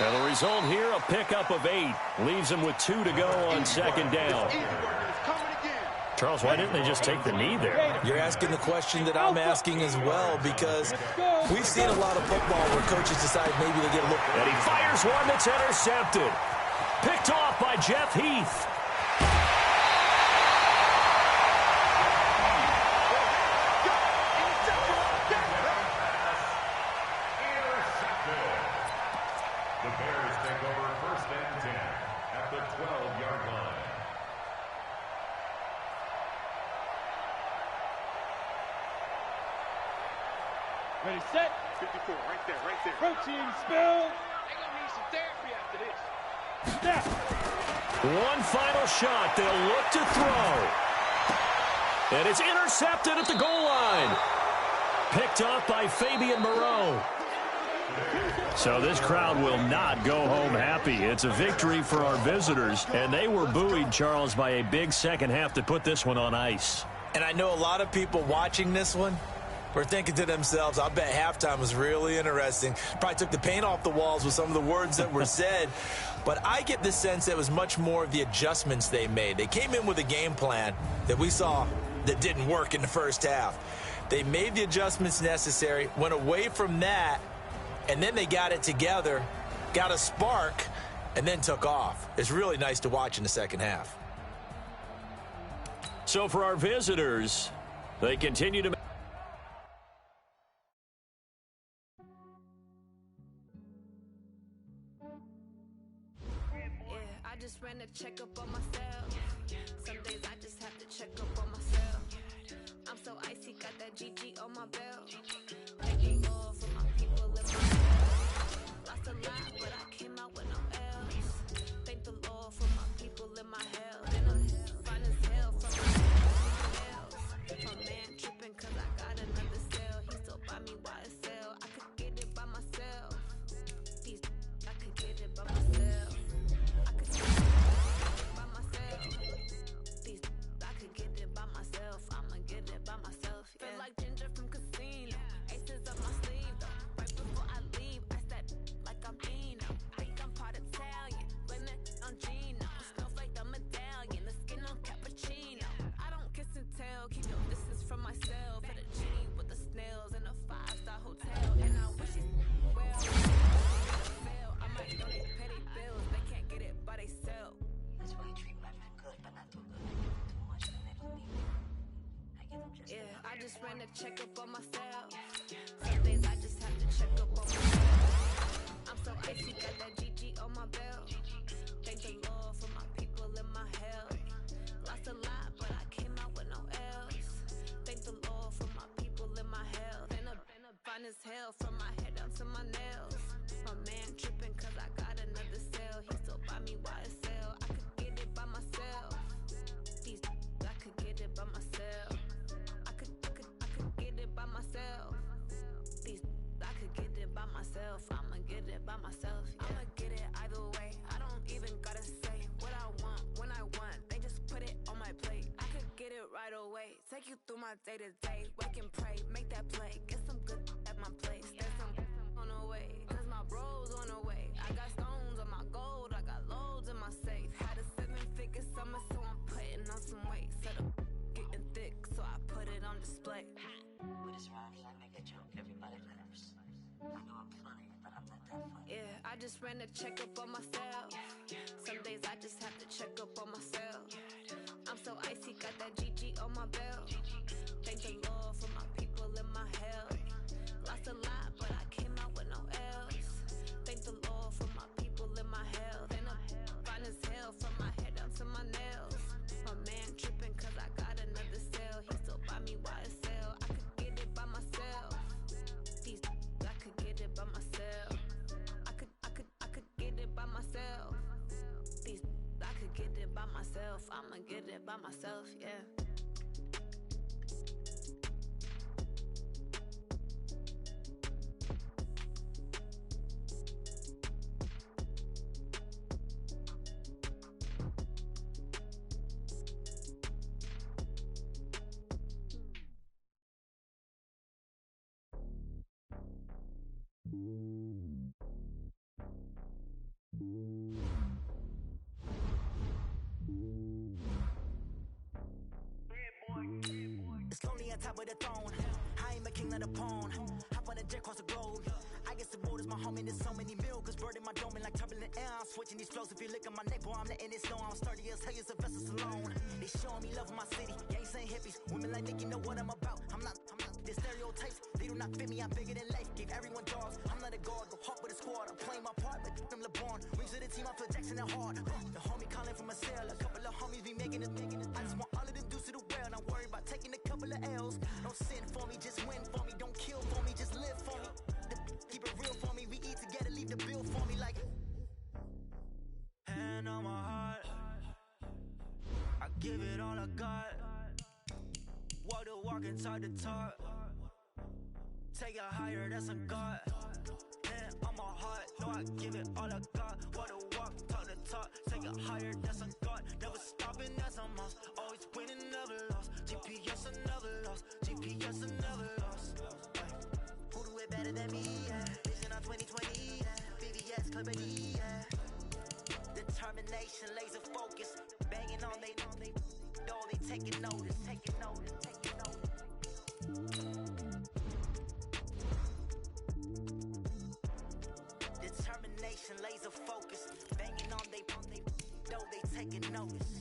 And the result here, a pickup of 8. Leaves him with 2 to go on 2nd down. Charles, why didn't they just take the knee there? You're asking the question that I'm asking as well, because we've seen a lot of football where coaches decide maybe they get a look. And he fires one that's intercepted. Picked off by Jeff Heath. The Bears take over 1st and 10 at the 12-yard line. Ready, set. 54, right there, right there. Protein spill. They're going to need some therapy after this. Snap. One final shot. They'll look to throw. And it's intercepted at the goal line. Picked off by Fabian Moreau. So this crowd will not go home happy. It's a victory for our visitors. And they were buoyed, Charles, by a big second half to put this one on ice. And I know a lot of people watching this one were thinking to themselves, I bet halftime was really interesting. Probably took the paint off the walls with some of the words that were said. But I get the sense that it was much more of the adjustments they made. They came in with a game plan that we saw that didn't work in the first half. They made the adjustments necessary, went away from that, and then they got it together, got a spark, and then took off. It's really nice to watch in the second half. So for our visitors, they continue to... I just ran a checkup on myself. Some days I just have to check up on myself. I'm so icy, got that GG on my belt. Thank the Lord for my people in my health. Lost a lot, but I came out with no else. Thank the Lord for my people in my health. And I'm fine as hell from my else. My man tripping cause I got another cell. He still buy me YSL. I could get it by myself. I could get it by myself. Feel like Ginger from Casino. Aces up my sleeve though. Right before I leave, I said like I'm Eno. Think I'm part Italian. Blame it on Gino. Snowflake the medallion. The skin on cappuccino. I don't kiss and tell. Keep your distance from myself. At a G with the snails in a 5-star hotel. And I wish it well. Fail. I might donate petty bills. They can't get it by they self. That's why you treat women good, but not too good. Too much and they don't need it. Yeah, I just ran a checkup on myself. Some days I just have to check up on myself. I'm so icy, got that GG on my belt. Thank the Lord for my people in my health. Lost a lot, but I came out with no else. right away. Take you through my day to day. Wake and pray, make that play. Get some good at my place. There's some on the way, cause my bros on the way. I got stones on my gold, I got loads in my safe. Had a 7-figure summer, so I'm putting on some weight. Set up getting thick, so I put it on display. With this rhyme, I make a joke, everybody laughs. I know I'm funny, but I'm not that funny. Yeah, I just ran a checkup on myself. Some days I just have to check up on myself. I'm so icy, got that GG on my belt. Thank the Lord for my people in my health. Lost a lot, but I came out with no else. Thank the Lord for my people in my health. And I'm fine as hell from my head down to my nails. My man tripping cause I got another sale. He still buy me YSL. I could get it by myself. These I could get it by myself. I could get it by myself. These I could get it by myself. I'ma get it by myself, yeah. It's lonely on top of the throne. I am a king of the pawn. Hop on a jet across the globe. I guess the road is my home and there's so many milkers burning my dome like turbulent air. I'm switching these flows. If you look at my neck, boy, I'm letting it slow. I'm sturdy as hell, as a vessel alone. They showing me love in my city. Gangs ain't hippies. Women like Nick, you know what I'm about. I'm not. The stereotypes, they do not fit me. I'm bigger than life. Gave everyone dogs. I'm not a guard. Go hard with a squad. I'm playing my part, but I'm LeBron. Rings to the team. I feel Jackson and hard. The homie calling from a cell. A couple of homies be making it. I just want all of them dudes to the well. Not worried about taking a couple of L's. Don't sin for me, just win for me. Don't kill for me, just live for me. Keep it real for me. We eat together, leave the bill for me like. Hand on my heart. I give it all I got. Walk the walk and talk the talk. Take it higher, that's a God. Hand on my heart, no, I give it all I got. Walk the walk, talk the talk. Take it higher, that's a God. Never stopping, that's a must. Always winning, never lost. GPS, I never lost. GPS, I never lost. Who do it better than me? Yeah. Vision on 2020. Yeah. VVS, Clarity. Yeah. Determination, laser focus. Banging on they taking notice. Determination, laser focus. Banging on they taking notice.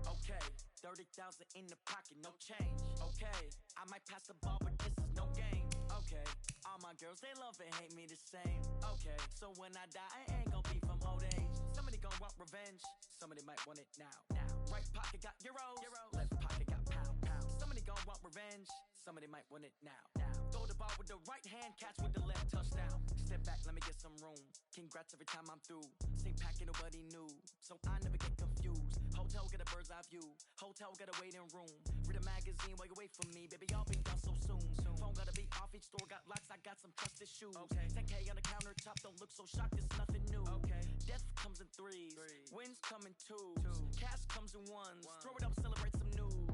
Okay, 30,000 in the pocket, no change. Okay, I might pass the ball, but this is no game. Okay, all my girls, they love and hate me the same. Okay, so when I die, I ain't gon' be from old age. Somebody gon' want revenge, somebody might want it now. Right pocket got euros, left pocket got pound. Somebody gon' want revenge, somebody might want it now. Throw the ball with the right hand, catch with the left, touchdown. Step back, let me get some room. Congrats every time I'm through. Same packet, nobody knew, so I never get confused. Hotel get a bird's eye view. Hotel get a waiting room. Read a magazine while you wait for me, baby. I'll be done so soon. Phone gotta be off. Each store got locks. I got some trusted shoes. Okay. 10K on the countertop. Don't look so shocked. It's nothing new. Okay. Death comes in threes. Wins come in twos. Cash comes in ones. Throw it up, celebrate some news.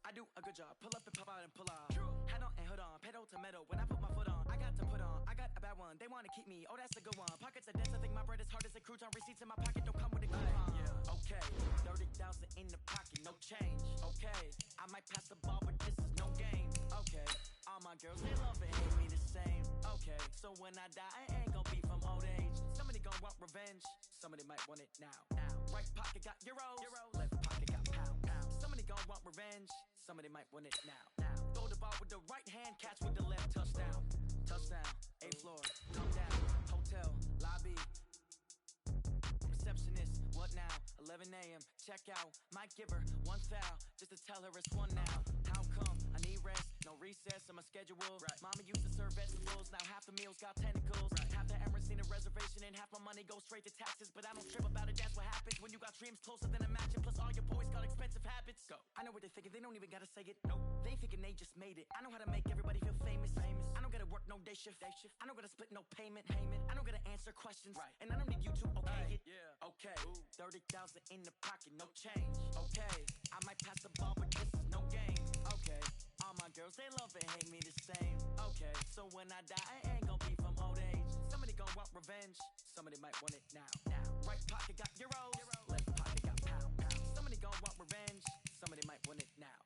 I do a good job. Pull up and pop out and pull out. Head on and hood on. Pedal to metal. When I put my foot on, I got to put on. I got a bad one. They wanna keep me. Oh, that's a good one. Pockets are dense. I think my bread is hard as a crouton. Receipts in my pocket don't come with a coupon. Okay, 30,000 in the pocket, no change. Okay, I might pass the ball, but this is no game. Okay, all my girls, they love and hate me the same. Okay, so when I die, I ain't gon' be from old age. Somebody gon' want revenge, somebody might want it now. Right pocket got euros, left pocket got pound. Somebody gon' want revenge, somebody might want it now. Throw the ball with the right hand, catch with the left, touchdown. Touchdown, 8th floor, come down, hotel, lobby. Receptionist, what now? 11 a.m. Check out. Might give her one foul just to tell her it's one now. How come? I need rest, no recess in my schedule. Mama used to serve vegetables, now half the meals got tentacles. Half the Emirates need a reservation and half my money goes straight to taxes. But I don't trip about it, that's what what happens when you got dreams closer than imagine. Plus all your boys got expensive habits. Go. I know what they're thinking, they don't even gotta say it. No, they thinking they just made it. I know how to make everybody feel famous. I don't gotta work no day shift. I don't gotta split no payment. I don't gotta answer questions. Right. And I don't need you to okay it. Yeah. Okay. 30,000 in the pocket, no change. Okay. I might pass the ball, but this is no game. Okay. All my girls, they love and hate me the same. Okay. So when I die, I ain't gonna be from old age. Somebody gon' want revenge. Somebody might want it now. Right pocket got euros. Left pocket got pound. Somebody gon' want revenge. Somebody might want it now.